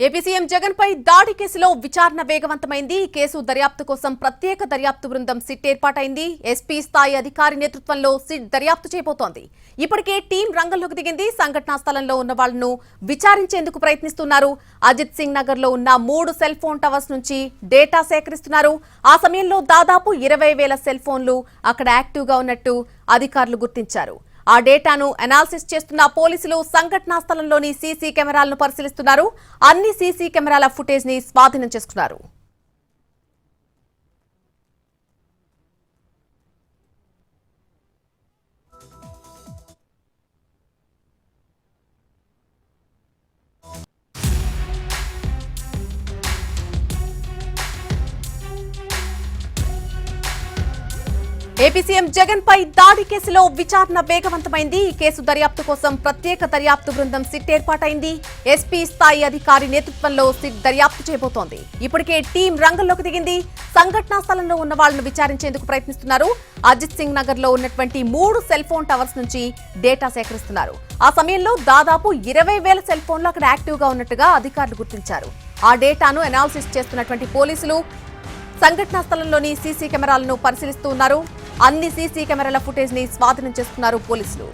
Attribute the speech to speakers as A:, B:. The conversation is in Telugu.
A: ఏపీ సీఎం జగన్ పై దాడి కేసులో విచారణ వేగవంతమైంది. ఈ కేసు దర్యాప్తు కోసం ప్రత్యేక దర్యాప్తు బృందం సిట్ ఏర్పాటైంది. ఎస్పీ స్థాయి అధికారి నేతృత్వంలో సిట్ దర్యాప్తు చేయబోతోంది. ఇప్పటికే టీం రంగంలోకి దిగింది. సంఘటనా స్థలంలో ఉన్న వాళ్లను విచారించేందుకు ప్రయత్నిస్తున్నారు. అజిత్ సింగ్ నగర్ లో ఉన్న 3 సెల్ ఫోన్ టవర్స్ నుంచి డేటా సేకరిస్తున్నారు. ఆ సమయంలో దాదాపు 20,000 సెల్ ఫోన్లు అక్కడ యాక్టివ్ గా ఉన్నట్టు అధికారులు గుర్తించారు. ఆ డేటాను అనాలిసిస్ చేస్తున్న పోలీసులు సంఘటనా స్థలంలోని సీసీ కెమెరాలను పరిశీలిస్తున్నారు. అన్ని సీసీ కెమెరాల ఫుటేజ్ ని స్వాధీనం చేసుకున్నారు. ఏపీ సీఎం జగన్ పై దాడి కేసులో విచారణ వేగవంతమైంది. ఈ కేసు దర్యాప్తు కోసం ప్రత్యేక దర్యాప్తు బృందం సిట్ ఏర్పాటైంది. ఎస్పీ స్థాయి అధికారి నేతృత్వంలో సిట్ దర్యాప్తు చేయబోతోంది. ఇప్పటికే టీం రంగంలోకి దిగింది. సంఘటనా స్థలంలో ఉన్న వాళ్లను విచారించేందుకు ప్రయత్నిస్తున్నారు. అజిత్ సింగ్ నగర్ లో ఉన్నటువంటి 3 సెల్ ఫోన్ టవర్స్ నుంచి డేటా సేకరిస్తున్నారు. ఆ సమయంలో దాదాపు 20,000 సెల్ ఫోన్లు అక్కడ యాక్టివ్ గా ఉన్నట్టుగా అధికారులు గుర్తించారు. ఆ డేటాను అనాలిసిస్ చేస్తున్నటువంటి పోలీసులు సంఘటనా స్థలంలోని సీసీ కెమెరాలను పరిశీలిస్తూ ఉన్నారు. అన్ని సీసీ కెమెరాల ఫుటేజ్ ని స్వాధీనం చేసుకున్నారు పోలీసులు.